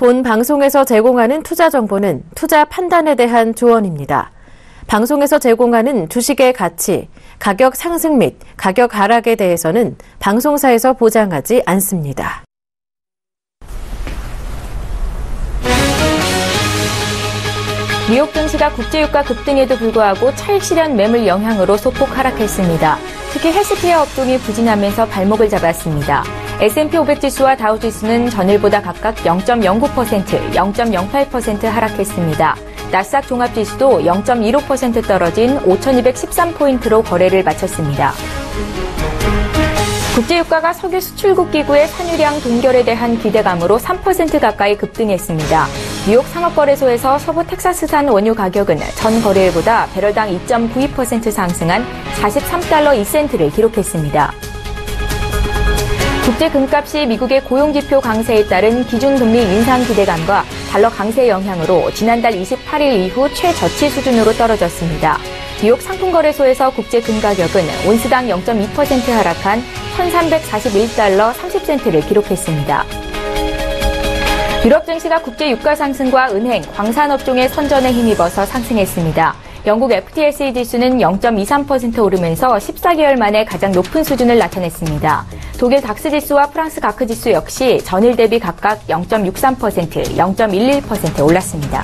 본 방송에서 제공하는 투자 정보는 투자 판단에 대한 조언입니다. 방송에서 제공하는 주식의 가치, 가격 상승 및 가격 하락에 대해서는 방송사에서 보장하지 않습니다. 뉴욕 증시가 국제유가 급등에도 불구하고 차익 실현 매물 영향으로 소폭 하락했습니다. 특히 헬스케어 업종이 부진하면서 발목을 잡았습니다. S&P 500 지수와 다우 지수는 전일보다 각각 0.09%, 0.08% 하락했습니다. 나스닥 종합지수도 0.15% 떨어진 5,213포인트로 거래를 마쳤습니다. 국제유가가 석유 수출국 기구의 산유량 동결에 대한 기대감으로 3% 가까이 급등했습니다. 뉴욕 상업거래소에서 서부 텍사스산 원유 가격은 전 거래일보다 배럴당 2.92% 상승한 43달러 2센트를 기록했습니다. 국제 금값이 미국의 고용지표 강세에 따른 기준금리 인상 기대감과 달러 강세 영향으로 지난달 28일 이후 최저치 수준으로 떨어졌습니다. 뉴욕 상품거래소에서 국제 금 가격은 온스당 0.2% 하락한 1,341달러 30센트를 기록했습니다. 유럽 증시가 국제 유가 상승과 은행, 광산업종의 선전에 힘입어서 상승했습니다. 영국 FTSE 지수는 0.23% 오르면서 14개월 만에 가장 높은 수준을 나타냈습니다. 독일 닥스 지수와 프랑스 가크 지수 역시 전일 대비 각각 0.63%, 0.11% 올랐습니다.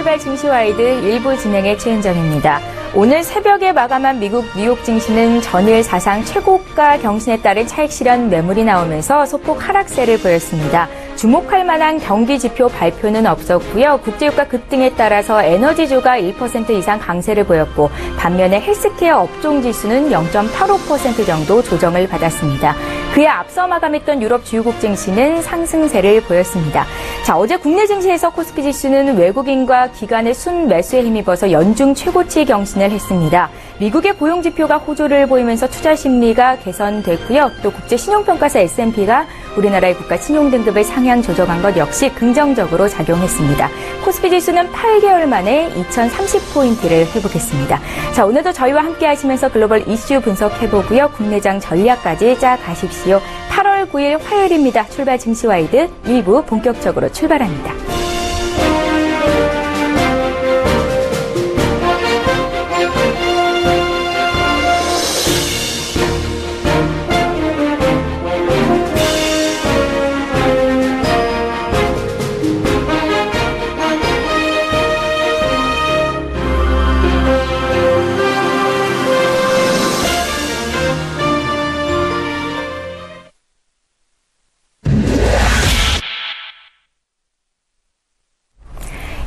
출발 증시와이드 1부 진행의 최은정입니다. 오늘 새벽에 마감한 미국 뉴욕 증시는 전일 사상 최고가 경신에 따른 차익 실현 매물이 나오면서 소폭 하락세를 보였습니다. 주목할 만한 경기 지표 발표는 없었고요. 국제유가 급등에 따라서 에너지주가 1% 이상 강세를 보였고 반면에 헬스케어 업종 지수는 0.85% 정도 조정을 받았습니다. 그에 앞서 마감했던 유럽 주요국 증시는 상승세를 보였습니다. 자, 어제 국내 증시에서 코스피 지수는 외국인과 기관의 순매수에 힘입어서 연중 최고치 경신을 했습니다. 미국의 고용지표가 호조를 보이면서 투자 심리가 개선됐고요. 또 국제신용평가사 S&P가 우리나라의 국가 신용등급을 상향 조정한 것 역시 긍정적으로 작용했습니다. 코스피 지수는 8개월 만에 2030포인트를 회복했습니다. 자, 오늘도 저희와 함께 하시면서 글로벌 이슈 분석해보고요. 국내장 전략까지 짜가십시오. 8월 9일 화요일입니다. 출발 증시와이드 1부 본격적으로 출발합니다.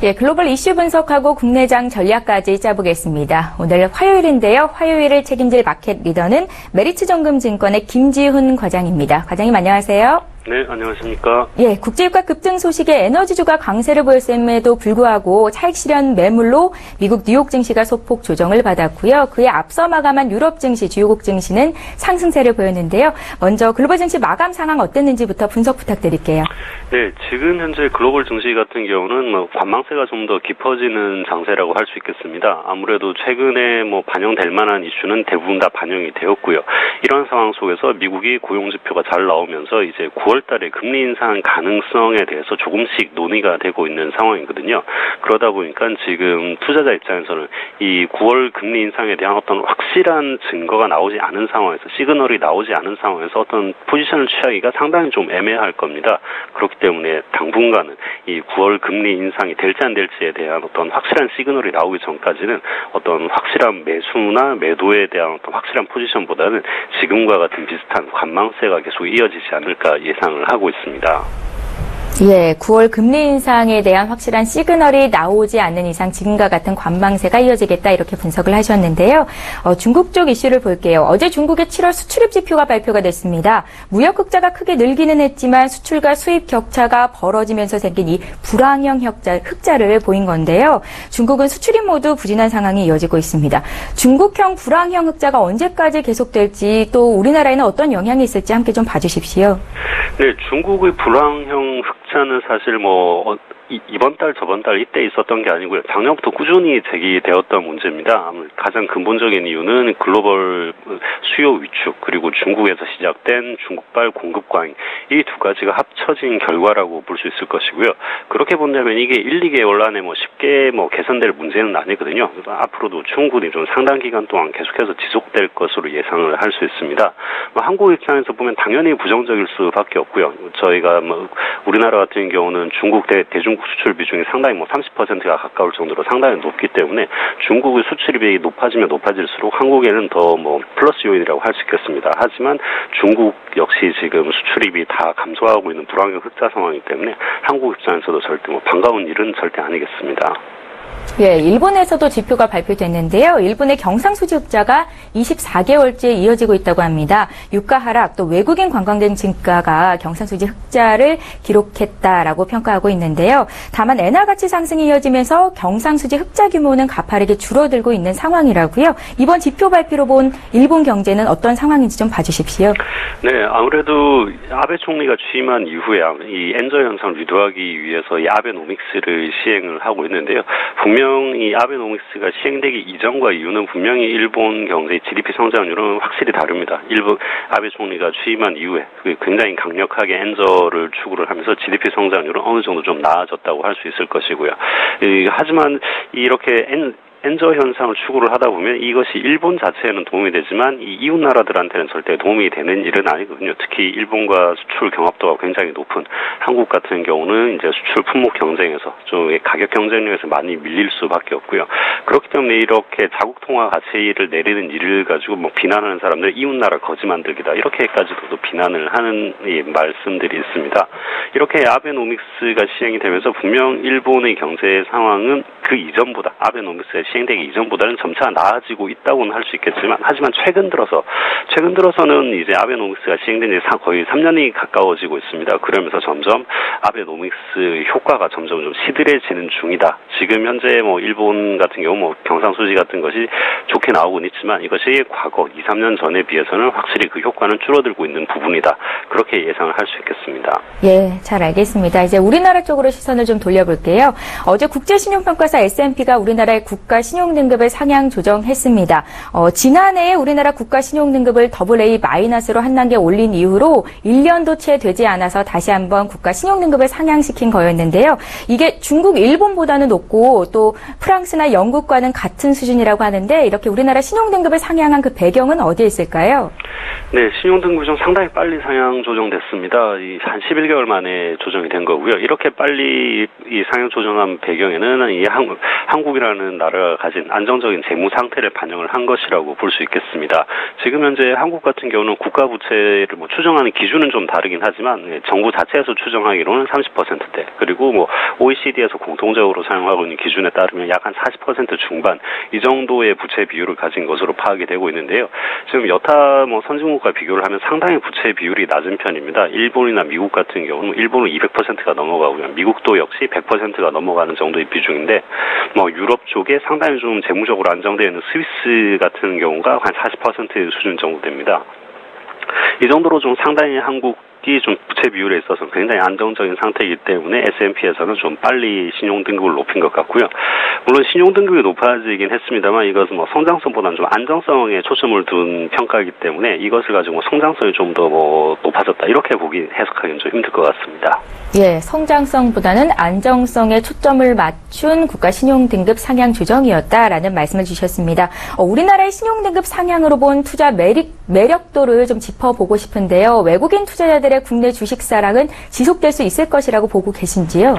예, 글로벌 이슈 분석하고 국내장 전략까지 짜보겠습니다. 오늘 화요일인데요. 화요일을 책임질 마켓 리더는 메리츠정금증권의 김지훈 과장입니다. 과장님 안녕하세요. 네, 안녕하십니까. 예, 국제유가 급등 소식에 에너지주가 강세를 보였음에도 불구하고 차익 실현 매물로 미국 뉴욕 증시가 소폭 조정을 받았고요. 그에 앞서 마감한 유럽 증시, 주요국 증시는 상승세를 보였는데요. 먼저 글로벌 증시 마감 상황 어땠는지부터 분석 부탁드릴게요. 네, 지금 현재 글로벌 증시 같은 경우는 관망세가 좀 더 깊어지는 장세라고 할 수 있겠습니다. 아무래도 최근에 반영될 만한 이슈는 대부분 다 반영이 되었고요. 이런 상황 속에서 미국이 고용지표가 잘 나오면서 이제 9월 9월 달에 금리 인상 가능성에 대해서 조금씩 논의가 되고 있는 상황이거든요. 그러다 보니까 지금 투자자 입장에서는 이 9월 금리 인상에 대한 어떤 확실한 증거가 나오지 않은 상황에서, 시그널이 나오지 않은 상황에서 어떤 포지션을 취하기가 상당히 좀 애매할 겁니다. 그렇기 때문에 당분간은 이 9월 금리 인상이 될지 안 될지에 대한 어떤 확실한 시그널이 나오기 전까지는 어떤 확실한 매수나 매도에 대한 어떤 확실한 포지션보다는 지금과 같은 비슷한 관망세가 계속 이어지지 않을까 예상을 하고 있습니다. 예, 9월 금리 인상에 대한 확실한 시그널이 나오지 않는 이상 지금과 같은 관망세가 이어지겠다 이렇게 분석을 하셨는데요. 중국 쪽 이슈를 볼게요. 어제 중국의 7월 수출입 지표가 발표가 됐습니다. 무역 흑자가 크게 늘기는 했지만 수출과 수입 격차가 벌어지면서 생긴 이 불황형 흑자를 보인 건데요. 중국은 수출입 모두 부진한 상황이 이어지고 있습니다. 중국형 불황형 흑자가 언제까지 계속될지 또 우리나라에는 어떤 영향이 있을지 함께 좀 봐주십시오. 네, 중국의 불황형 흑자는 사실 이번 달, 저번 달 이때 있었던 게 아니고요. 작년부터 꾸준히 제기되었던 문제입니다. 가장 근본적인 이유는 글로벌 수요 위축, 그리고 중국에서 시작된 중국발 공급 과잉, 이 두 가지가 합쳐진 결과라고 볼 수 있을 것이고요. 그렇게 본다면 이게 1, 2개월 안에 쉽게 개선될 문제는 아니거든요. 앞으로도 충분히 좀 상당 기간 동안 계속해서 지속될 것으로 예상을 할 수 있습니다. 한국 입장에서 보면 당연히 부정적일 수밖에 없고요. 저희가 우리나라 같은 경우는 중국 대중국 수출 비중이 상당히 30%가 가까울 정도로 상당히 높기 때문에 중국의 수출입이 높아지면 높아질수록 한국에는 더 플러스 요인이라고 할 수 있겠습니다. 하지만 중국 역시 지금 수출입이 다 감소하고 있는 불황형 흑자 상황이기 때문에 한국 입장에서도 절대 반가운 일은 절대 아니겠습니다. 예, 일본에서도 지표가 발표됐는데요. 일본의 경상수지 흑자가 24개월째 이어지고 있다고 합니다. 유가 하락, 또 외국인 관광객 증가가 경상수지 흑자를 기록했다라고 평가하고 있는데요. 다만 엔화 가치 상승이 이어지면서 경상수지 흑자 규모는 가파르게 줄어들고 있는 상황이라고요. 이번 지표 발표로 본 일본 경제는 어떤 상황인지 좀 봐주십시오. 네, 아무래도 아베 총리가 취임한 이후에 이 엔저 현상을 유도하기 위해서 이 아베노믹스를 시행을 하고 있는데요. 분명히 아베노믹스가 시행되기 이전과 이후는 분명히 일본 경제의 GDP 성장률은 확실히 다릅니다. 일본 아베 총리가 취임한 이후에 굉장히 강력하게 엔저를 추구를 하면서 GDP 성장률은 어느 정도 좀 나아졌다고 할 수 있을 것이고요. 하지만 이렇게 엔저 현상을 추구를 하다 보면 이것이 일본 자체에는 도움이 되지만 이 이웃 나라들한테는 절대 도움이 되는 일은 아니거든요. 특히 일본과 수출 경합도가 굉장히 높은 한국 같은 경우는 이제 수출 품목 경쟁에서 좀 가격 경쟁력에서 많이 밀릴 수밖에 없고요. 그렇기 때문에 이렇게 자국 통화 가치를 내리는 일을 가지고 비난하는 사람들 이웃 나라 거지 만들기다 이렇게까지도 비난을 하는 말씀들이 있습니다. 이렇게 아베노믹스가 시행이 되면서 분명 일본의 경제 상황은 그 이전보다 아베노믹스가 시행되기 이전보다는 점차 나아지고 있다고는 할 수 있겠지만 하지만 최근 들어서는 이제 아베노믹스가 시행된 지 거의 3년이 가까워지고 있습니다. 그러면서 점점 아베노믹스 효과가 점점 좀 시들해지는 중이다. 지금 현재 일본 같은 경우 경상수지 같은 것이 좋게 나오고는 있지만 이것이 과거 2, 3년 전에 비해서는 확실히 그 효과는 줄어들고 있는 부분이다. 그렇게 예상을 할 수 있겠습니다. 예, 잘 알겠습니다. 이제 우리나라 쪽으로 시선을 좀 돌려볼게요. 어제 국제신용평가사 S&P가 우리나라의 국가 신용등급을 상향 조정했습니다. 지난해에 우리나라 국가 신용등급을 AA-로 한 단계 올린 이후로 1년도 채 되지 않아서 다시 한번 국가 신용등급을 상향시킨 거였는데요. 이게 중국, 일본보다는 높고 또 프랑스나 영국과는 같은 수준이라고 하는데 이렇게 우리나라 신용등급을 상향한 그 배경은 어디에 있을까요? 네, 신용등급이 좀 상당히 빨리 상향 조정됐습니다. 한 11개월 만에 조정이 된 거고요. 이렇게 빨리 이 상향 조정한 배경에는 이 한국이라는 나라가 가진 안정적인 재무 상태를 반영을 한 것이라고 볼 수 있겠습니다. 지금 현재 한국 같은 경우는 국가 부채를 추정하는 기준은 좀 다르긴 하지만 정부 자체에서 추정하기로는 30%대 그리고 OECD에서 공통적으로 사용하고 있는 기준에 따르면 약 한 40% 중반 이 정도의 부채 비율을 가진 것으로 파악이 되고 있는데요. 지금 여타 선진국과 비교를 하면 상당히 부채 비율이 낮은 편입니다. 일본이나 미국 같은 경우는 일본은 200%가 넘어가고요. 미국도 역시 100%가 넘어가는 정도의 비중인데 유럽 쪽에 상당히 좀 재무적으로 안정되어 있는 스위스 같은 경우가 한 40% 수준 정도 됩니다. 이 정도로 좀 상당히 한국 특히 좀 부채 비율에 있어서 굉장히 안정적인 상태이기 때문에 S&P에서는 좀 빨리 신용 등급을 높인 것 같고요. 물론 신용 등급이 높아지긴 했습니다만 이것은 뭐 성장성보다는 좀 안정성에 초점을 둔 평가이기 때문에 이것을 가지고 성장성이 좀 더 뭐 높아졌다 이렇게 해석하기는 좀 힘들 것 같습니다. 예, 성장성보다는 안정성에 초점을 맞춘 국가 신용등급 상향 조정이었다라는 말씀을 주셨습니다. 우리나라의 신용등급 상향으로 본 투자 매력도를 좀 짚어보고 싶은데요. 외국인 투자자들의 국내 주식 사랑은 지속될 수 있을 것이라고 보고 계신지요?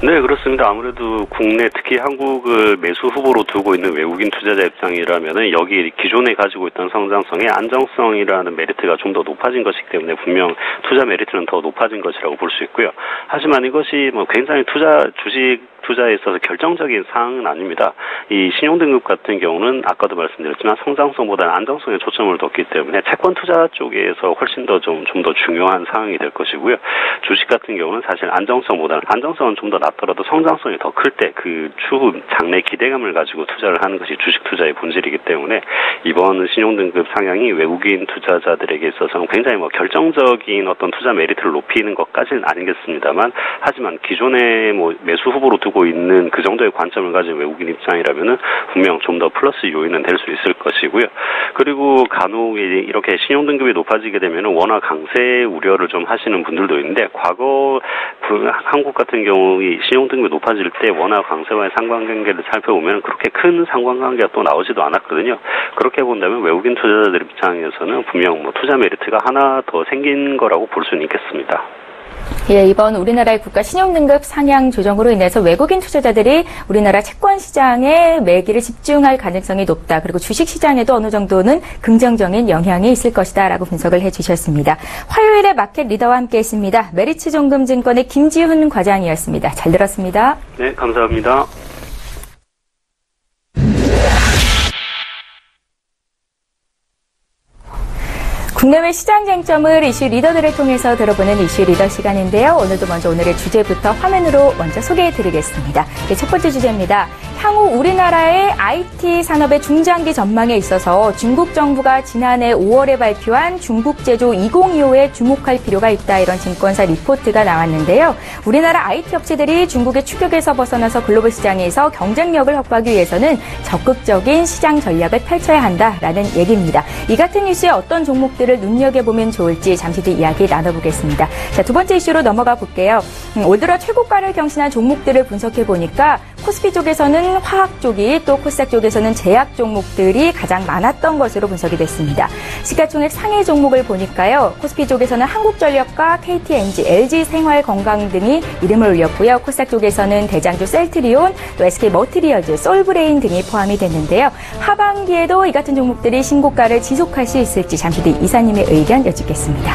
네, 그렇습니다. 아무래도 국내 특히 한국을 매수 후보로 두고 있는 외국인 투자자 입장이라면은 여기 기존에 가지고 있던 성장성의 안정성이라는 메리트가 좀 더 높아진 것이기 때문에 분명 투자 메리트는 더 높아진 것이라고 볼 수 있고요. 하지만 이것이 뭐 굉장히 주식 투자에 있어서 결정적인 사항은 아닙니다. 이 신용등급 같은 경우는 아까도 말씀드렸지만 성장성보다는 안정성에 초점을 뒀기 때문에 채권 투자 쪽에서 훨씬 더 좀 더 중요한 상황이 될 것이고요. 주식 같은 경우는 사실 안정성은 좀 더 낮더라도 성장성이 더 클 때 그 추후 장래 기대감을 가지고 투자를 하는 것이 주식 투자의 본질이기 때문에 이번 신용등급 상향이 외국인 투자자들에게 있어서는 굉장히 뭐 결정적인 어떤 투자 메리트를 높이는 것까지는 아니겠습니다만 하지만 기존에 뭐 매수 후보로 두고 있는 그 정도의 관점을 가진 외국인 입장이라면은 분명 좀 더 플러스 요인은 될 수 있을 것이고요. 그리고 간혹 이렇게 신용등급이 높아지게 되면은 원화 강세 우려를 좀 하시는 분들도 있는데 과거 한국 같은 경우 이 신용등급이 높아질 때 원화 강세와의 상관관계를 살펴보면 그렇게 큰 상관관계가 또 나오지도 않았거든요. 그렇게 본다면 외국인 투자자들 입장에서는 분명 뭐 투자 메리트가 하나 더 생긴 거라고 볼 수는 있겠습니다. 예, 이번 우리나라의 국가 신용등급 상향 조정으로 인해서 외국인 투자자들이 우리나라 채권 시장에 매기를 집중할 가능성이 높다. 그리고 주식 시장에도 어느 정도는 긍정적인 영향이 있을 것이다라고 분석을 해주셨습니다. 화요일에 마켓 리더와 함께했습니다. 메리츠 종금증권의 김지훈 과장이었습니다. 잘 들었습니다. 네, 감사합니다. 국내외 시장 쟁점을 이슈 리더들을 통해서 들어보는 이슈 리더 시간인데요. 오늘도 먼저 오늘의 주제부터 화면으로 먼저 소개해드리겠습니다. 첫 번째 주제입니다. 향후 우리나라의 IT 산업의 중장기 전망에 있어서 중국 정부가 지난해 5월에 발표한 중국 제조 2025에 주목할 필요가 있다. 이런 증권사 리포트가 나왔는데요. 우리나라 IT 업체들이 중국의 추격에서 벗어나서 글로벌 시장에서 경쟁력을 확보하기 위해서는 적극적인 시장 전략을 펼쳐야 한다라는 얘기입니다. 이 같은 뉴스에 어떤 종목들을 눈여겨보면 좋을지 잠시 뒤 이야기 나눠보겠습니다. 자, 두 번째 이슈로 넘어가 볼게요. 올 들어 최고가를 경신한 종목들을 분석해보니까 코스피 쪽에서는 화학 쪽이 또 코스닥 쪽에서는 제약 종목들이 가장 많았던 것으로 분석이 됐습니다. 시가총액 상위 종목을 보니까요. 코스피 쪽에서는 한국전력과 KTNG, LG생활건강 등이 이름을 올렸고요. 코스닥 쪽에서는 대장주 셀트리온, 또 SK머티리얼즈, 솔브레인 등이 포함이 됐는데요. 하반기에도 이 같은 종목들이 신고가를 지속할 수 있을지 잠시 뒤 이사님의 의견 여쭙겠습니다.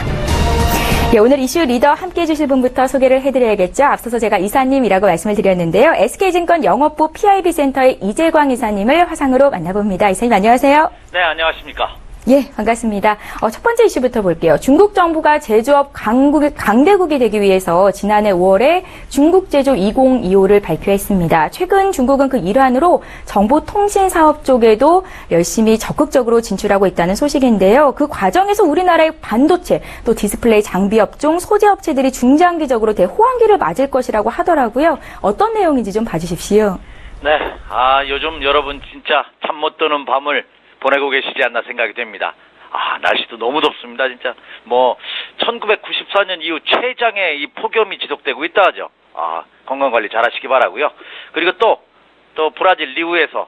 예, 오늘 이슈 리더 함께해 주실 분부터 소개를 해드려야겠죠. 앞서서 제가 이사님이라고 말씀을 드렸는데요. SK증권 영업부 PIB센터의 이재광 이사님을 화상으로 만나봅니다. 이사님 안녕하세요. 네, 안녕하십니까. 예, 반갑습니다. 첫 번째 이슈부터 볼게요. 중국 정부가 제조업 강대국이 되기 위해서 지난해 5월에 중국 제조 2025를 발표했습니다. 최근 중국은 그 일환으로 정보통신사업 쪽에도 열심히 적극적으로 진출하고 있다는 소식인데요. 그 과정에서 우리나라의 반도체, 또 디스플레이 장비업종, 소재업체들이 중장기적으로 대호황기를 맞을 것이라고 하더라고요. 어떤 내용인지 좀 봐주십시오. 네, 요즘 여러분 진짜 잠 못 드는 밤을 보내고 계시지 않나 생각이 됩니다. 날씨도 너무 덥습니다, 진짜. 1994년 이후 최장의 이 폭염이 지속되고 있다 하죠. 건강관리 잘 하시기 바라고요. 그리고 또 브라질 리우에서,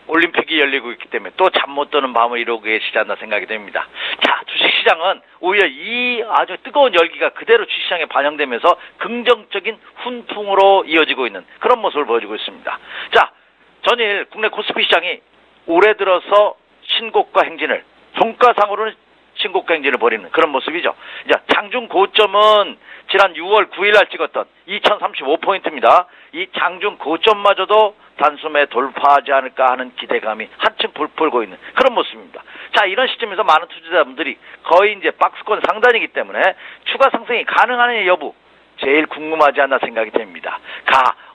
올림픽이 열리고 있기 때문에 또 잠 못 드는 밤을 이루고 계시지 않나 생각이 됩니다. 자, 주식시장은 오히려 이 아주 뜨거운 열기가 그대로 주식시장에 반영되면서 긍정적인 훈풍으로 이어지고 있는 그런 모습을 보여주고 있습니다. 자, 전일 국내 코스피 시장이 올해 들어서 신고가 행진을, 종가상으로는 신고가 행진을 벌이는 그런 모습이죠. 이제 장중 고점은 지난 6월 9일 날 찍었던 2035포인트입니다. 이 장중 고점마저도 단숨에 돌파하지 않을까 하는 기대감이 한층 불풀고 있는 그런 모습입니다. 자, 이런 시점에서 많은 투자자분들이 거의 이제 박스권 상단이기 때문에 추가 상승이 가능한 여부 제일 궁금하지 않나 생각이 됩니다.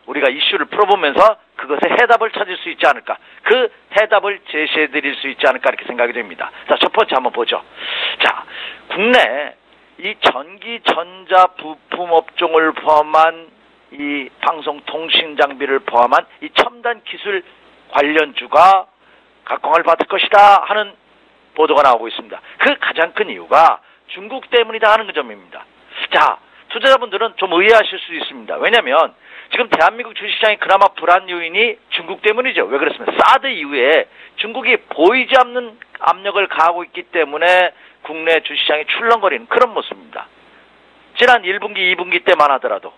우리가 이슈를 풀어보면서 그것의 해답을 찾을 수 있지 않을까, 그 해답을 제시해 드릴 수 있지 않을까 이렇게 생각이 됩니다. 자, 첫 번째 한번 보죠. 자, 국내 이 전기 전자 부품 업종을 포함한 이 방송 통신 장비를 포함한 이 첨단 기술 관련주가 각광을 받을 것이다 하는 보도가 나오고 있습니다. 그 가장 큰 이유가 중국 때문이다 하는 그 점입니다. 자, 투자자분들은 좀 의아하실 수 있습니다. 왜냐하면 지금 대한민국 주식시장이 그나마 불안 요인이 중국 때문이죠. 왜 그렇습니까? 사드 이후에 중국이 보이지 않는 압력을 가하고 있기 때문에 국내 주식시장이 출렁거리는 그런 모습입니다. 지난 1분기, 2분기 때만 하더라도,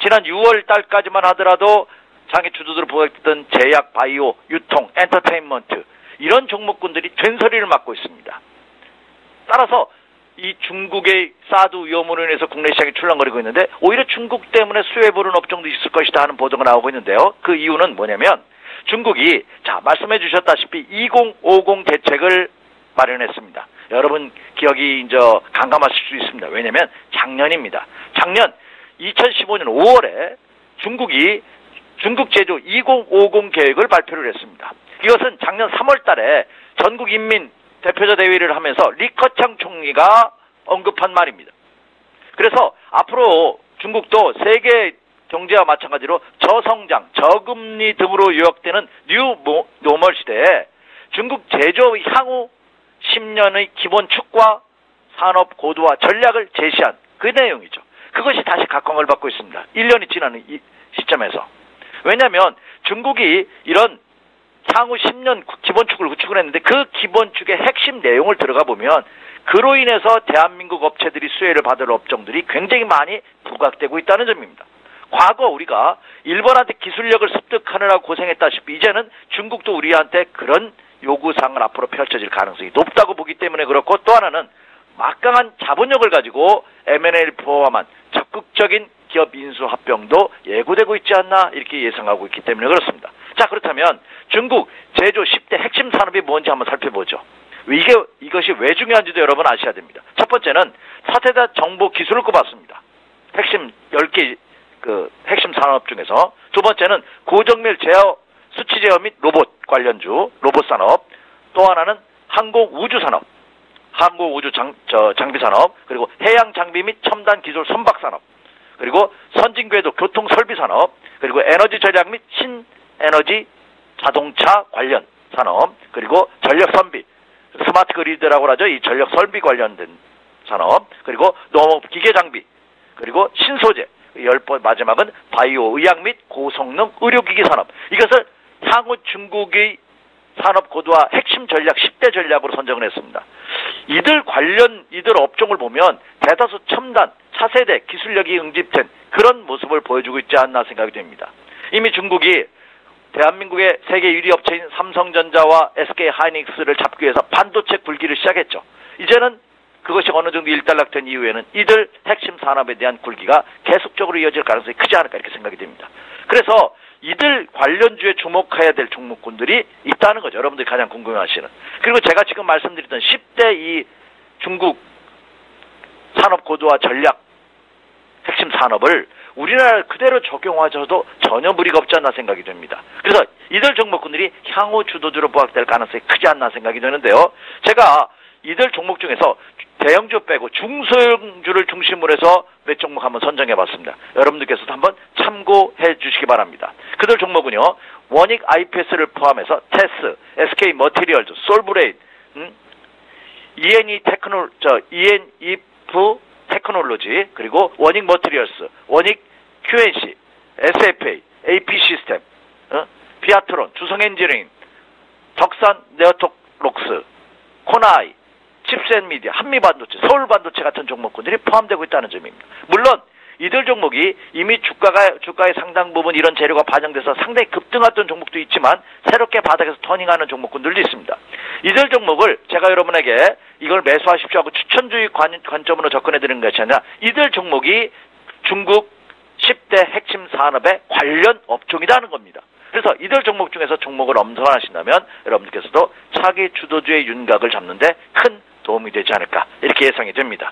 지난 6월 달까지만 하더라도 장애 주도들을 보였던 제약, 바이오, 유통, 엔터테인먼트 이런 종목군들이 된소리를 맡고 있습니다. 따라서 이 중국의 사드 위험으로 인해서 국내 시장이 출렁거리고 있는데 오히려 중국 때문에 수혜 보는 업종도 있을 것이다 하는 보도가 나오고 있는데요. 그 이유는 뭐냐면 중국이 말씀해 주셨다시피 2050 대책을 마련했습니다. 여러분 기억이 이제 강감하실 수 있습니다. 왜냐하면 작년입니다. 작년 2015년 5월에 중국이 중국 제조 2050 계획을 발표를 했습니다. 이것은 작년 3월 달에 전국인민 대표자 대회를 하면서 리커창 총리가 언급한 말입니다. 그래서 앞으로 중국도 세계 경제와 마찬가지로 저성장, 저금리 등으로 요약되는 뉴 노멀 시대에 중국 제조 향후 10년의 기본 축과 산업 고도화 전략을 제시한 그 내용이죠. 그것이 다시 각광을 받고 있습니다. 1년이 지나는 이 시점에서. 왜냐하면 중국이 이런 향후 10년 기본축을 구축을 했는데 그 기본축의 핵심 내용을 들어가 보면 그로 인해서 대한민국 업체들이 수혜를 받을 업종들이 굉장히 많이 부각되고 있다는 점입니다. 과거 우리가 일본한테 기술력을 습득하느라 고생했다시피 이제는 중국도 우리한테 그런 요구사항을 앞으로 펼쳐질 가능성이 높다고 보기 때문에 그렇고 또 하나는 막강한 자본력을 가지고 M&A를 포함한 적극적인 기업 인수 합병도 예고되고 있지 않나 이렇게 예상하고 있기 때문에 그렇습니다. 자, 그렇다면 중국 제조 10대 핵심 산업이 뭔지 한번 살펴보죠. 이것이 왜 중요한지도 여러분 아셔야 됩니다. 첫 번째는 4세대 정보 기술을 꼽았습니다. 핵심 10개 핵심 산업 중에서 두 번째는 고정밀 제어 수치 제어 및 로봇 관련주 로봇 산업, 또 하나는 항공 우주 산업, 항공 우주 장비 산업, 그리고 해양 장비 및 첨단 기술 선박 산업, 그리고 선진 궤도 교통 설비 산업, 그리고 에너지 전략 및 신에너지 자동차 관련 산업, 그리고 전력 선비 스마트 그리드라고 하죠. 이 전력 설비 관련된 산업, 그리고 농업 기계 장비, 그리고 신소재, 마지막은 바이오 의약 및 고성능 의료기기 산업. 이것을 향후 중국의 산업 고도화 핵심 전략 10대 전략으로 선정을 했습니다. 이들 업종을 보면 대다수 첨단 차세대 기술력이 응집된 그런 모습을 보여주고 있지 않나 생각이 됩니다. 이미 중국이 대한민국의 세계 1위 업체인 삼성전자와 SK 하이닉스를 잡기 위해서 반도체 굴기를 시작했죠. 이제는 그것이 어느 정도 일단락된 이후에는 이들 핵심 산업에 대한 굴기가 계속적으로 이어질 가능성이 크지 않을까 이렇게 생각이 됩니다. 그래서 이들 관련주에 주목해야 될 종목군들이 있다는 거죠. 여러분들이 가장 궁금해하시는. 그리고 제가 지금 말씀드렸던 10대 이 중국 산업 고도화 전략 핵심 산업을 우리나라 그대로 적용하셔도 전혀 무리가 없지 않나 생각이 됩니다. 그래서 이들 종목군들이 향후 주도주로 부각될 가능성이 크지 않나 생각이 되는데요. 제가 이들 종목 중에서 대형주 빼고 중소형주를 중심으로 해서 몇 종목 한번 선정해봤습니다. 여러분들께서도 한번 참고해 주시기 바랍니다. 그들 종목은요, 원익 IPS를 포함해서 테스, SK 머티리얼즈, 솔브레인, ENE 테크놀로지, 그리고 원익 머티리얼스, 원익 QNC, SFA, AP 시스템, 비아트론, 주성엔지니어링, 덕산 네오톡록스, 코나이, 칩스앤미디어, 한미반도체, 서울반도체 같은 종목군들이 포함되고 있다는 점입니다. 물론 이들 종목이 이미 주가의 상당 부분 이런 재료가 반영돼서 상당히 급등했던 종목도 있지만 새롭게 바닥에서 터닝하는 종목군들도 있습니다. 이들 종목을 제가 여러분에게 이걸 매수하십시오 하고 추천주의 관점으로 접근해드리는 것이 아니라 이들 종목이 중국 10대 핵심 산업의 관련 업종이라는 겁니다. 그래서 이들 종목 중에서 종목을 엄선하신다면 여러분들께서도 차기 주도주의 윤곽을 잡는데 큰 도움이 되지 않을까 이렇게 예상이 됩니다.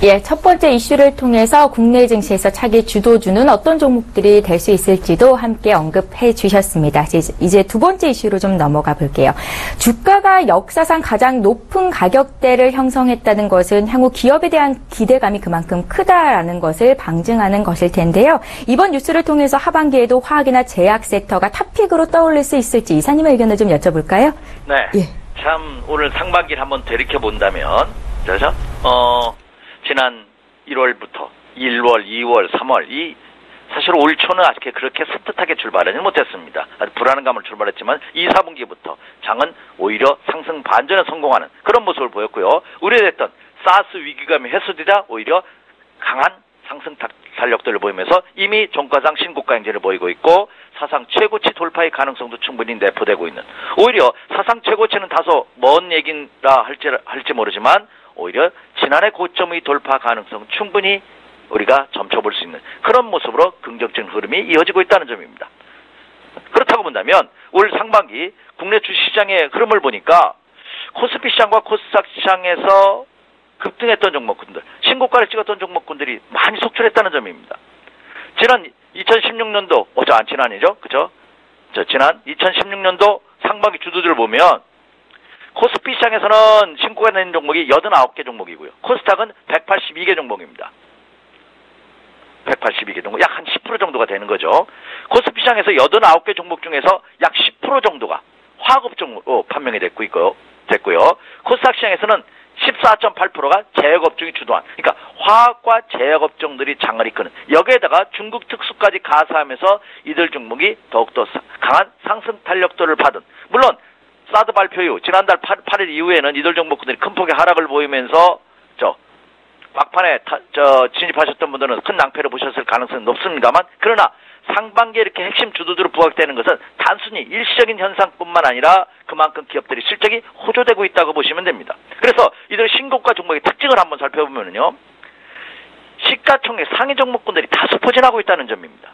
예, 첫 번째 이슈를 통해서 국내 증시에서 차기 주도주는 어떤 종목들이 될 수 있을지도 함께 언급해 주셨습니다. 이제 두 번째 이슈로 좀 넘어가 볼게요. 주가가 역사상 가장 높은 가격대를 형성했다는 것은 향후 기업에 대한 기대감이 그만큼 크다라는 것을 방증하는 것일 텐데요. 이번 뉴스를 통해서 하반기에도 화학이나 제약 섹터가 탑픽으로 떠올릴 수 있을지 이사님의 의견을 좀 여쭤볼까요? 네. 예. 참 오늘 상반기를 한번 되돌이켜 본다면, 그래서 지난 1월부터 1월, 2월, 3월 사실 올 초는 아직 그렇게 습득하게 출발하지 못했습니다. 아주 불안한 감을 출발했지만 2, 4분기부터 장은 오히려 상승 반전에 성공하는 그런 모습을 보였고요. 우려됐던 사스 위기감이 해소되자 오히려 강한 상승 탄력들을 보이면서 이미 종가상 신고가 행진을 보이고 있고 사상 최고치 돌파의 가능성도 충분히 내포되고 있는, 오히려 사상 최고치는 다소 먼 얘기라 할지 모르지만 오히려 지난해 고점의 돌파 가능성 충분히 우리가 점쳐볼 수 있는 그런 모습으로 긍정적인 흐름이 이어지고 있다는 점입니다. 그렇다고 본다면 올 상반기 국내 주식시장의 흐름을 보니까 코스피 시장과 코스닥 시장에서 급등했던 종목군들, 신고가를 찍었던 종목군들이 많이 속출했다는 점입니다. 지난 2016년도, 지난이죠? 그죠? 지난 2016년도 상반기 주도들을 보면 코스피 시장에서는 신고가 낸 종목이 89개 종목이고요. 코스닥은 182개 종목입니다. 182개 종목, 약 한 10% 정도가 되는 거죠. 코스피 시장에서 89개 종목 중에서 약 10% 정도가 화학업종으로 판명이 됐고요. 코스닥 시장에서는 14.8%가 제약업종이 주도한, 그러니까 화학과 제약업종들이 장을 이끄는, 여기에다가 중국 특수까지 가세하면서 이들 종목이 더욱더 강한 상승 탄력도를 받은, 물론 사드 발표 이후 지난달 8일 이후에는 이들 종목들이 큰 폭의 하락을 보이면서 막판에 진입하셨던 분들은 큰 낭패를 보셨을 가능성이 높습니다만, 그러나 상반기에 이렇게 핵심 주도주로 부각되는 것은 단순히 일시적인 현상뿐만 아니라 그만큼 기업들이 실적이 호조되고 있다고 보시면 됩니다. 그래서 이들 신고가 종목의 특징을 한번 살펴보면요, 시가총액 상위 종목군들이 다수 포진하고 있다는 점입니다.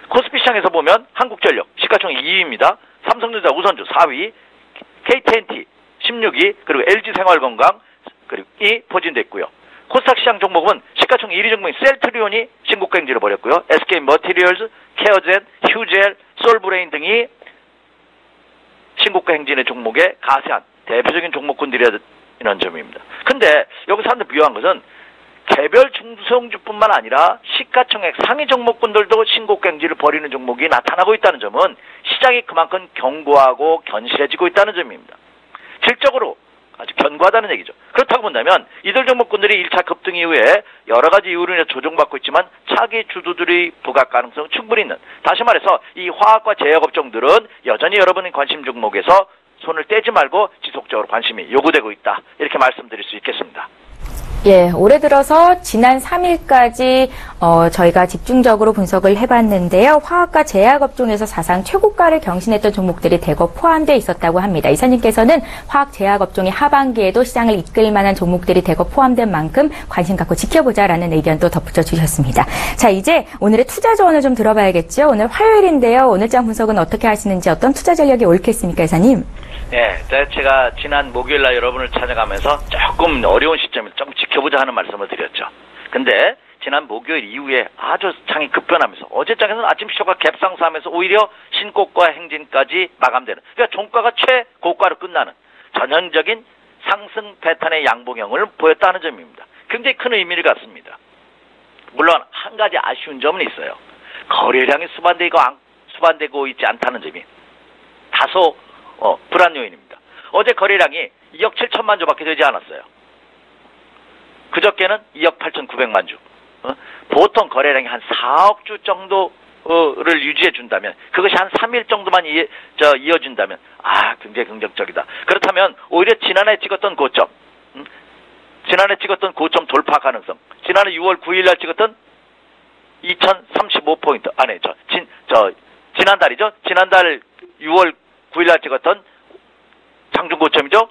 코스피 시장에서 보면 한국전력 시가총액 2위입니다. 삼성전자 우선주 4위, KT&T 16위, 그리고 LG생활건강 그리고 이 포진됐고요. 코스닥 시장 종목은 시가총액 1위 종목인 셀트리온이 신고가 행진을 벌였고요. SK머티리얼즈, 케어젠, 휴젤, 솔브레인 등이 신고가 행진의 종목에 가세한 대표적인 종목군들이라는 점입니다. 근데 여기서 한번 비교한 것은 개별 중소형주뿐만 아니라 시가총액 상위 종목군들도 신고가 행진을 벌이는 종목이 나타나고 있다는 점은 시장이 그만큼 견고하고 견실해지고 있다는 점입니다. 질적으로 아주 견고하다는 얘기죠. 그렇다고 본다면 이들 종목군들이 1차 급등 이후에 여러 가지 이유로 인해 조정받고 있지만 차기 주도들의 부각 가능성은 충분히 있는, 다시 말해서 이 화학과 제약업종들은 여전히 여러분의 관심 종목에서 손을 떼지 말고 지속적으로 관심이 요구되고 있다, 이렇게 말씀드릴 수 있겠습니다. 예, 올해 들어서 지난 3일까지 저희가 집중적으로 분석을 해봤는데요. 화학과 제약업종에서 사상 최고가를 경신했던 종목들이 대거 포함되어 있었다고 합니다. 이사님께서는 화학 제약업종이 하반기에도 시장을 이끌 만한 종목들이 대거 포함된 만큼 관심 갖고 지켜보자라는 의견도 덧붙여 주셨습니다. 자, 이제 오늘의 투자 조언을 좀 들어봐야겠죠. 오늘 화요일인데요. 오늘장 분석은 어떻게 하시는지, 어떤 투자 전략이 옳겠습니까, 이사님? 네, 제가 지난 목요일날 여러분을 찾아가면서 조금 어려운 시점에 좀 지켜보자 하는 말씀을 드렸죠. 근데 지난 목요일 이후에 아주 장이 급변하면서 어제 장에서는 아침 시초가 갭상승하면서 오히려 신고가 행진까지 마감되는, 그러니까 종가가 최고가로 끝나는 전형적인 상승 패턴의 양봉형을 보였다는 점입니다. 굉장히 큰 의미를 갖습니다. 물론 한 가지 아쉬운 점은 있어요. 거래량이 수반되고 있지 않다는 점이 다소 불안 요인입니다. 어제 거래량이 2억 7천만 주밖에 되지 않았어요. 그저께는 2억 8,900만 주. 보통 거래량이 한 4억 주 정도를 유지해 준다면, 그것이 한 3일 정도만 이어진다면 굉장히 긍정적이다. 그렇다면 오히려 지난해 찍었던 고점 돌파 가능성, 지난해 6월 9일날 찍었던 2035포인트, 지난달이죠. 지난달 6월 9일날 찍었던 장중 고점이죠.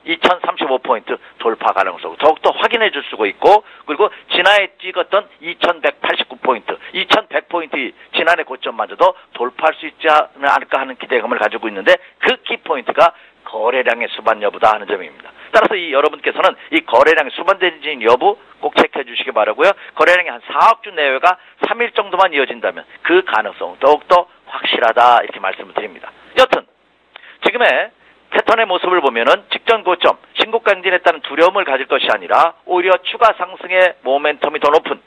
2035포인트 돌파 가능성 더욱더 확인해 줄 수가 있고, 그리고 지난해 찍었던 2189포인트, 2100포인트 지난해 고점마저도 돌파할 수 있지 않을까 하는 기대감을 가지고 있는데, 그 키포인트가 거래량의 수반 여부다 하는 점입니다. 따라서 여러분께서는 이 거래량이 수반되는지 여부 꼭 체크해 주시기 바라고요. 거래량이 한 4억 주 내외가 3일 정도만 이어진다면 그 가능성은 더욱더 확실하다 이렇게 말씀을 드립니다. 여튼 지금의 패턴의 모습을 보면은 직전 고점 신고가 행진했다는 두려움을 가질 것이 아니라 오히려 추가 상승의 모멘텀이 더 높은,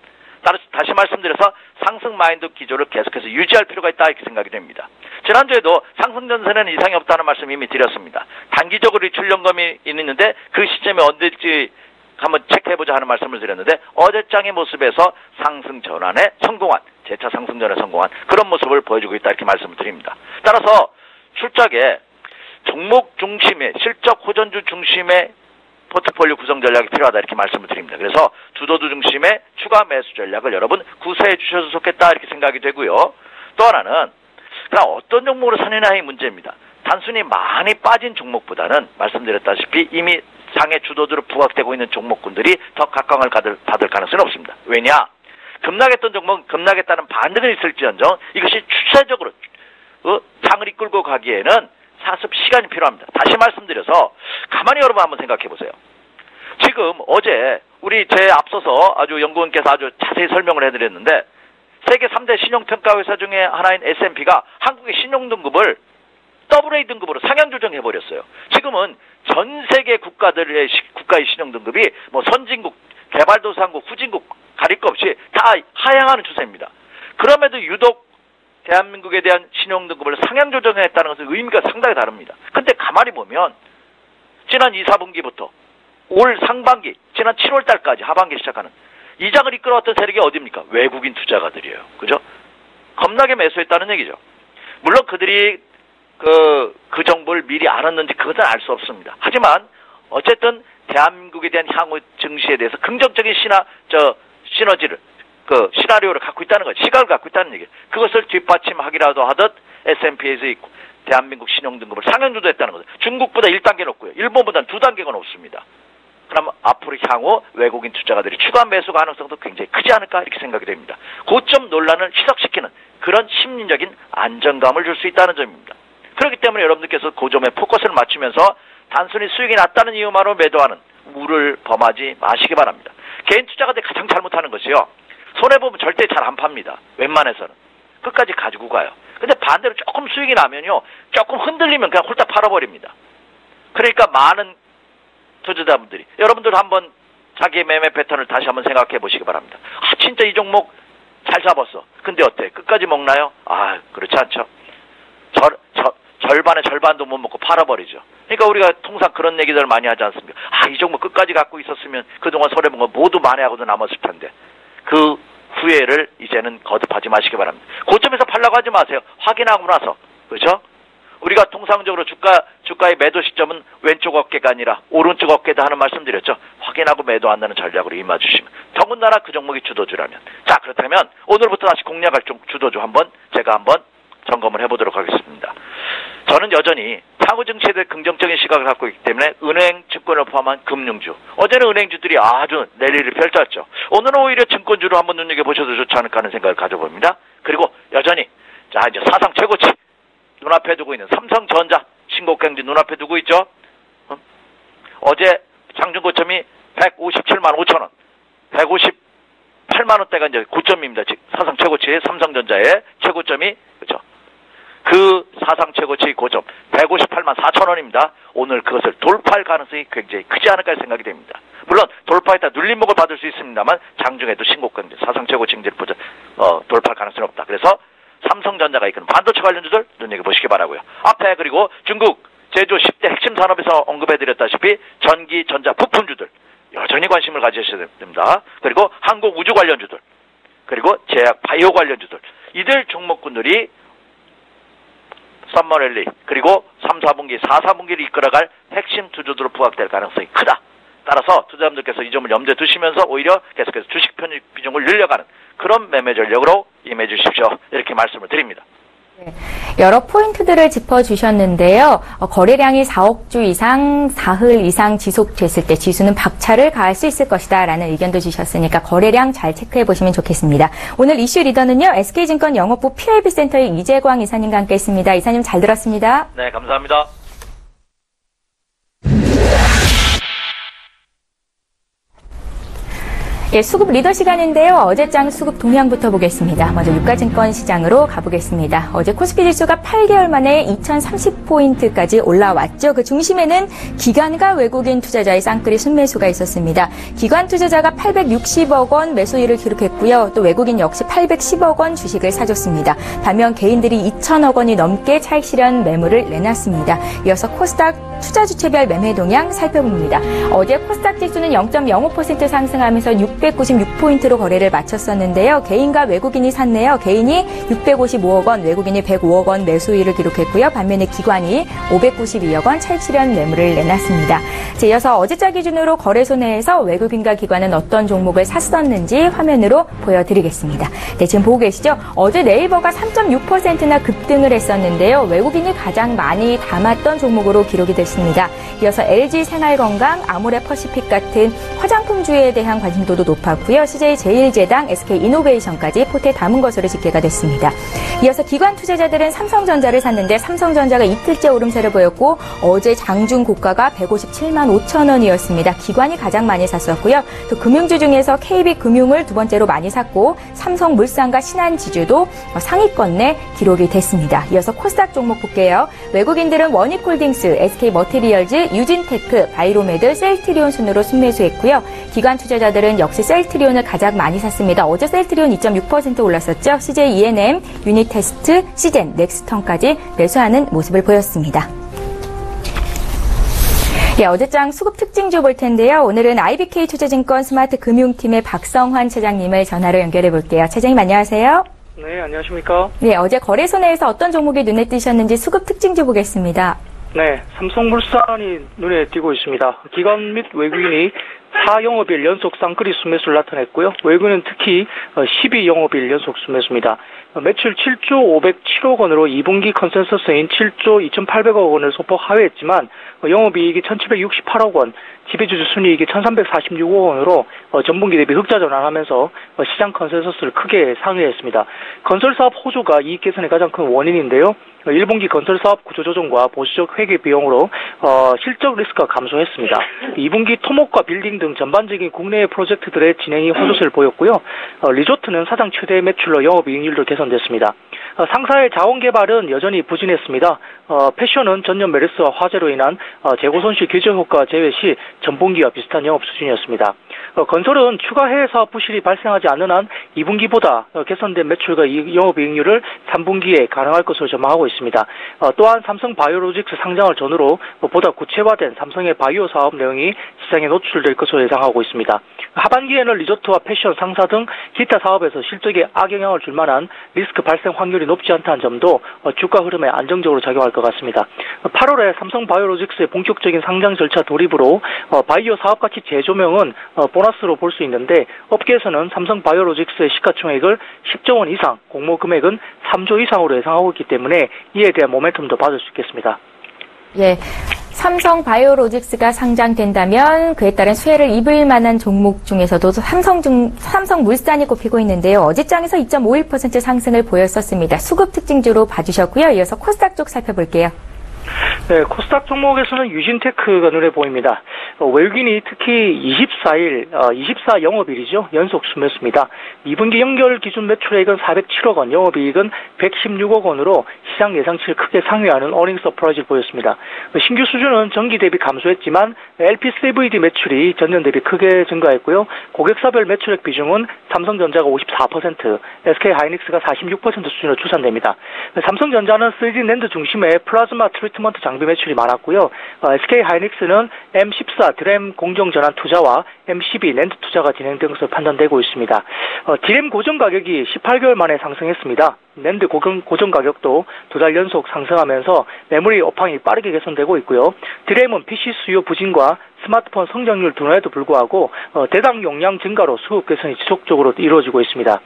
다시 말씀드려서 상승 마인드 기조를 계속해서 유지할 필요가 있다 이렇게 생각이 됩니다. 지난주에도 상승 전선에는 이상이 없다는 말씀 이미 드렸습니다. 단기적으로 출렁감이 있는데 그 시점이 언제일지 한번 체크해보자 하는 말씀을 드렸는데 어제장의 모습에서 상승 전환에 성공한, 재차 상승 전환에 성공한 그런 모습을 보여주고 있다 이렇게 말씀을 드립니다. 따라서 출작에 종목 중심의 실적 호전주 중심의 포트폴리오 구성 전략이 필요하다 이렇게 말씀을 드립니다. 그래서 주도주 중심의 추가 매수 전략을 여러분 구사해 주셔서 좋겠다 이렇게 생각이 되고요. 또 하나는 그럼 어떤 종목으로 사느냐의 문제입니다. 단순히 많이 빠진 종목보다는 말씀드렸다시피 이미 상해 주도주로 부각되고 있는 종목군들이 더 각광을 받을 가능성이 없습니다. 왜냐? 급락했던 종목은 급락했다는 반등은 있을지언정 이것이 추세적으로 장을 이끌고 가기에는 사습 시간이 필요합니다. 다시 말씀드려서 가만히 여러분 한번 생각해 보세요. 지금 어제 우리 제 앞서서 아주 연구원께서 아주 자세히 설명을 해드렸는데 세계 3대 신용평가회사 중에 하나인 S&P가 한국의 신용등급을 AA 등급으로 상향 조정해버렸어요. 지금은 전 세계 국가의 신용등급이 뭐 선진국, 개발도상국, 후진국 가릴 것 없이 다 하향하는 추세입니다. 그럼에도 유독 대한민국에 대한 신용등급을 상향 조정했다는 것은 의미가 상당히 다릅니다. 근데 가만히 보면 지난 2, 4분기부터 올 상반기, 지난 7월 달까지 하반기 시작하는 이 장을 이끌어왔던 세력이 어디입니까? 외국인 투자가들이에요. 그죠? 겁나게 매수했다는 얘기죠. 물론 그들이 그 정보를 미리 알았는지 그것은 알 수 없습니다. 하지만 어쨌든 대한민국에 대한 향후 증시에 대해서 긍정적인 시너지를 시나리오를 갖고 있다는 거죠. 시각을 갖고 있다는 얘기예요. 그것을 뒷받침하기라도 하듯 S&P에서 있고 대한민국 신용등급을 상향조정했다는 거죠. 중국보다 1단계 높고요. 일본보다는 2단계가 높습니다. 그럼 앞으로 향후 외국인 투자가들이 추가 매수 가능성도 굉장히 크지 않을까 이렇게 생각이 됩니다. 고점 논란을 희석시키는 그런 심리적인 안정감을 줄 수 있다는 점입니다. 그렇기 때문에 여러분들께서 고점에 포커스를 맞추면서 단순히 수익이 낮다는 이유만으로 매도하는 우를 범하지 마시기 바랍니다. 개인 투자가들이 가장 잘못하는 것이요. 손해보면 절대 잘 안 팝니다. 웬만해서는. 끝까지 가지고 가요. 근데 반대로 조금 수익이 나면요. 조금 흔들리면 그냥 홀딱 팔아버립니다. 그러니까 많은 투자자분들이 여러분들 한번 자기의 매매 패턴을 다시 한번 생각해 보시기 바랍니다. 아 진짜 이 종목 잘 잡았어. 근데 어때? 끝까지 먹나요? 아 그렇지 않죠. 절반의 절반도 못 먹고 팔아버리죠. 그러니까 우리가 통상 그런 얘기들 많이 하지 않습니까? 아 이 종목 끝까지 갖고 있었으면 그동안 손해본 거 모두 만회하고도 남았을 텐데. 그 후회를 이제는 거듭하지 마시기 바랍니다. 고점에서 팔라고 하지 마세요. 확인하고 나서. 그렇죠? 우리가 통상적으로 주가의 매도 시점은 왼쪽 어깨가 아니라 오른쪽 어깨다 하는 말씀 드렸죠. 확인하고 매도한다는 전략으로 임해주시면. 더군다나 그 종목이 주도주라면. 자, 그렇다면 오늘부터 다시 공략할 주도주 제가 한번 점검을 해보도록 하겠습니다. 저는 여전히 향후 증시에 대해 긍정적인 시각을 갖고 있기 때문에 은행, 증권을 포함한 금융주. 어제는 은행주들이 아주 랠리를 펼쳤죠. 오늘은 오히려 증권주로 한번 눈여겨보셔도 좋지 않을까 하는 생각을 가져봅니다. 그리고 여전히 자 이제 사상 최고치 눈앞에 두고 있는 삼성전자 신고가행진 눈앞에 두고 있죠. 어제 장중 고점이 157만 5천 원, 158만 원대가 이제 고점입니다. 즉 사상 최고치의 삼성전자의 최고점이 그렇죠. 그 사상 최고치 고점 158만 4천 원입니다. 오늘 그것을 돌파할 가능성이 굉장히 크지 않을까 생각이 됩니다. 물론 돌파했다 눌림목을 받을 수 있습니다만 장중에도 신고가인데 사상 최고치 행진을 돌파할 가능성이 없다. 그래서 삼성전자가 이끄는 반도체 관련주들 눈여겨보시기 바라고요. 앞에 그리고 중국 제조 10대 핵심 산업에서 언급해드렸다시피 전기, 전자, 부품주들 여전히 관심을 가지셔야 됩니다. 그리고 항공 우주 관련주들 그리고 제약 바이오 관련주들 이들 종목군들이 썸머랠리 그리고 3, 4분기, 4, 4분기를 이끌어갈 핵심 투자주로 부각될 가능성이 크다. 따라서 투자자분들께서 이 점을 염두에 두시면서 오히려 계속해서 주식 편입 비중을 늘려가는 그런 매매 전략으로 임해 주십시오. 이렇게 말씀을 드립니다. 네, 여러 포인트들을 짚어주셨는데요. 거래량이 4억 주 이상, 사흘 이상 지속됐을 때 지수는 박차를 가할 수 있을 것이다 라는 의견도 주셨으니까 거래량 잘 체크해보시면 좋겠습니다. 오늘 이슈 리더는요. SK증권 영업부 PIB센터의 이재광 이사님과 함께했습니다. 이사님 잘 들었습니다. 네, 감사합니다. 네, 수급 리더 시간인데요. 어제장 수급 동향부터 보겠습니다. 먼저 유가증권 시장으로 가보겠습니다. 어제 코스피 지수가 8개월 만에 2030포인트까지 올라왔죠. 그 중심에는 기관과 외국인 투자자의 쌍끌이 순매수가 있었습니다. 기관 투자자가 860억 원 매수율을 기록했고요. 또 외국인 역시 810억 원 주식을 사줬습니다. 반면 개인들이 2천억 원이 넘게 차익 실현 매물을 내놨습니다. 이어서 코스닥 투자 주체별 매매 동향 살펴봅니다. 어제 코스닥 지수는 0.05% 상승하면서 696포인트로 거래를 마쳤었는데요. 개인과 외국인이 샀네요. 개인이 655억 원, 외국인이 105억 원 매수율을 기록했고요. 반면에 기관이 592억 원 차익 실현 매물을 내놨습니다. 이어서 어제자 기준으로 거래소 내에서 외국인과 기관은 어떤 종목을 샀었는지 화면으로 보여드리겠습니다. 네, 지금 보고 계시죠? 어제 네이버가 3.6%나 급등을 했었는데요. 외국인이 가장 많이 담았던 종목으로 기록이 됐습니다. 이어서 LG생활건강, 아모레퍼시픽 같은 화장품주에 대한 관심도도 높았고요. CJ제일제당, SK이노베이션까지 포트에 담은 것으로 집계가 됐습니다. 이어서 기관 투자자들은 삼성전자를 샀는데 삼성전자가 이틀째 오름세를 보였고 어제 장중 고가가 157만 5천 원이었습니다. 기관이 가장 많이 샀었고요. 또 금융주 중에서 KB금융을 두 번째로 많이 샀고 삼성물산과 신한지주도 상위권 내 기록이 됐습니다. 이어서 코스닥 종목 볼게요. 외국인들은 원익홀딩스, SK머티리얼즈, 유진테크, 바이로메드, 셀트리온 순으로 순매수했고요. 기관 투자자들은 역시 셀트리온을 가장 많이 샀습니다. 어제 셀트리온 2.6% 올랐었죠. CJ-ENM, 유니테스트, 시젠, 넥스턴까지 매수하는 모습을 보였습니다. 네, 어제장 수급 특징주 볼 텐데요. 오늘은 IBK 투자증권 스마트금융팀의 박성환 차장님을 전화로 연결해 볼게요. 차장님 안녕하세요. 네, 안녕하십니까. 네, 어제 거래소 내에서 어떤 종목이 눈에 띄셨는지 수급 특징주 보겠습니다. 네, 삼성물산이 눈에 띄고 있습니다. 기관 및 외국인이 4영업일 연속 쌍끌이 순매수를 나타냈고요. 외국인은 특히 12영업일 연속 순매수입니다. 매출 7조 507억 원으로 2분기 컨센서스인 7조 2,800억 원을 소폭 하회했지만 영업이익이 1,768억 원, 지배주주 순이익이 1,346억 원으로 전분기 대비 흑자 전환하면서 시장 컨센서스를 크게 상회했습니다. 건설사업 호조가 이익 개선의 가장 큰 원인인데요. 1분기 건설사업 구조조정과 보수적 회계 비용으로 실적 리스크가 감소했습니다. 2분기 토목과 빌딩 등 전반적인 국내 프로젝트들의 진행이 호조세를 보였고요. 리조트는 사상 최대 매출로 영업이익률도 개선됐습니다. 상사의 자원개발은 여전히 부진했습니다. 패션은 전년 메르스와 화재로 인한 재고 손실 규제 효과 제외 시 전분기와 비슷한 영업 수준이었습니다. 건설은 추가 해외 사업 부실이 발생하지 않는 한 2분기보다 개선된 매출과 영업이익률을 3분기에 가능할 것으로 전망하고 있습니다. 또한 삼성 바이오로직스 상장을 전후로 보다 구체화된 삼성의 바이오 사업 내용이 시장에 노출될 것으로 예상하고 있습니다. 하반기에는 리조트와 패션, 상사 등 기타 사업에서 실적에 악영향을 줄 만한 리스크 발생 확률이 높지 않다는 점도 주가 흐름에 안정적으로 작용할 것 같습니다. 8월에 삼성 바이오로직스의 본격적인 상장 절차 돌입으로 바이오 사업 가치 재조명은 보너스로 볼 수 있는데 업계에서는 삼성 바이오로직스의 시가총액을 10조 원 이상, 공모 금액은 3조 이상으로 예상하고 있기 때문에 이에 대한 모멘텀도 받을 수 있겠습니다. 예. 삼성 바이오로직스가 상장된다면 그에 따른 수혜를 입을 만한 종목 중에서도 삼성물산이 꼽히고 있는데요. 어제장에서 2.51% 상승을 보였었습니다. 수급 특징주로 봐주셨고요. 이어서 코스닥 쪽 살펴볼게요. 네, 코스닥 종목에서는 유진테크가 눈에 보입니다. 외국인이 특히 24 영업일이죠. 연속 순매수입니다. 2분기 연결 기준 매출액은 407억 원, 영업이익은 116억 원으로 시장 예상치를 크게 상회하는 어닝 서프라이즈를 보였습니다. 신규 수주는 전기 대비 감소했지만 LPCVD 매출이 전년 대비 크게 증가했고요. 고객사별 매출액 비중은 삼성전자가 54%, SK하이닉스가 46% 수준으로 추산됩니다. 삼성전자는 3D 낸드 중심의 플라즈마 트리트먼트 장비 매출이 많았고요. SK하이닉스는 M14 드램 공정 전환 투자와 M12 낸드 투자가 진행된 것으로 판단되고 있습니다. 디램 고정 가격이 18개월 만에 상승했습니다. 낸드 고정 가격도 2달 연속 상승하면서 메모리 업황이 빠르게 개선되고 있고요. 디램은 PC 수요 부진과 스마트폰 성장률 둔화에도 불구하고 대당 용량 증가로 수급 개선이 지속적으로 이루어지고 있습니다.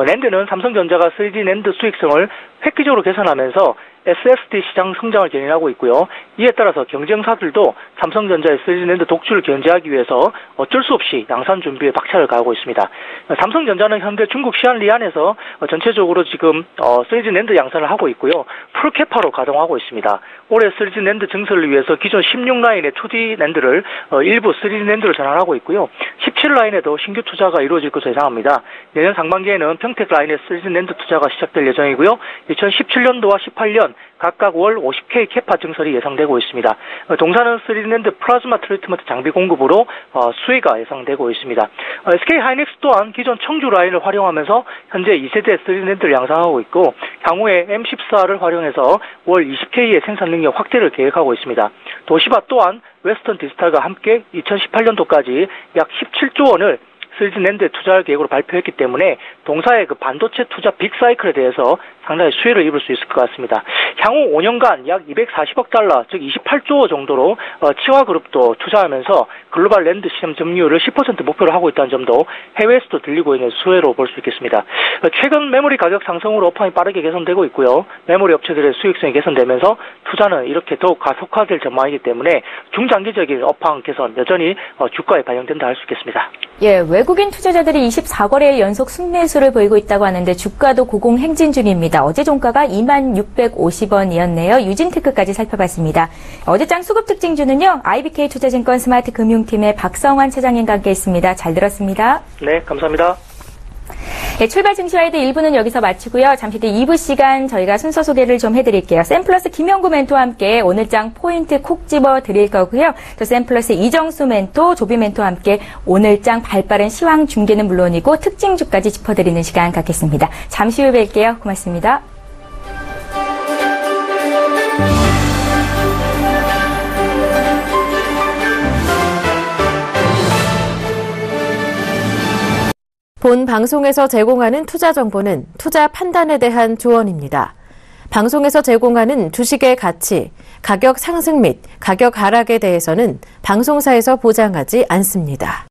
낸드는 삼성전자가 3D 낸드 수익성을 획기적으로 개선하면서 SSD 시장 성장을 견인하고 있고요. 이에 따라서 경쟁사들도 삼성전자의 3D 낸드 독주를 견제하기 위해서 어쩔 수 없이 양산 준비에 박차를 가하고 있습니다. 삼성전자는 현재 중국 시안리안에서 전체적으로 지금 3D 낸드 양산을 하고 있고요. 풀캐파로 가동하고 있습니다. 올해 3D 낸드 증설을 위해서 기존 16라인의 2D 낸드를 일부 3D 낸드를 전환하고 있고요. 17라인에도 신규 투자가 이루어질 것으로 예상합니다. 내년 상반기에는 평택 라인의 3D 낸드 투자가 시작될 예정이고요. 2017년도와 18년 각각 월 50K 캐파 증설이 예상되고 있습니다. 동사는 3D 낸드 플라즈마 트리트먼트 장비 공급으로 수혜가 예상되고 있습니다. SK 하이닉스 또한 기존 청주 라인을 활용하면서 현재 2세대 3D 낸드를 양산하고 있고 향후에 M14를 활용해서 월 20K의 생산 능력 확대를 계획하고 있습니다. 도시바 또한 웨스턴 디지털과 함께 2018년도까지 약 17조 원을 3D 낸드에 투자할 계획으로 발표했기 때문에 동사의 그 반도체 투자 빅사이클에 대해서 상당히 수혜를 입을 수 있을 것 같습니다. 향후 5년간 약 240억 달러, 즉 28조 원 정도로 칭화그룹도 투자하면서 글로벌 랜드 시장 점유율을 10% 목표로 하고 있다는 점도 해외에서도 들리고 있는 수혜로 볼 수 있겠습니다. 최근 메모리 가격 상승으로 업황이 빠르게 개선되고 있고요. 메모리 업체들의 수익성이 개선되면서 투자는 이렇게 더욱 가속화될 전망이기 때문에 중장기적인 업황 개선 여전히 주가에 반영된다 할 수 있겠습니다. 예, 외국인 투자자들이 24거래일 연속 순매수를 보이고 있다고 하는데 주가도 고공행진 중입니다. 어제 종가가 2650원이었네요. 유진테크까지 살펴봤습니다. 어제장 수급 특징주는요. IBK 투자증권 스마트금융팀의 박성환 차장님과 함께 있습니다. 잘 들었습니다. 네, 감사합니다. 네, 출발 증시와이드 1부는 여기서 마치고요. 잠시 뒤 2부 시간 저희가 순서 소개를 좀 해드릴게요. 샘플러스 김영구 멘토와 함께 오늘장 포인트 콕 집어 드릴 거고요. 또 샘플러스 이정수 멘토, 조비 멘토와 함께 오늘장 발빠른 시황 중계는 물론이고 특징주까지 짚어드리는 시간 갖겠습니다. 잠시 후에 뵐게요. 고맙습니다. 본 방송에서 제공하는 투자 정보는 투자 판단에 대한 조언입니다. 방송에서 제공하는 주식의 가치, 가격 상승 및 가격 하락에 대해서는 방송사에서 보장하지 않습니다.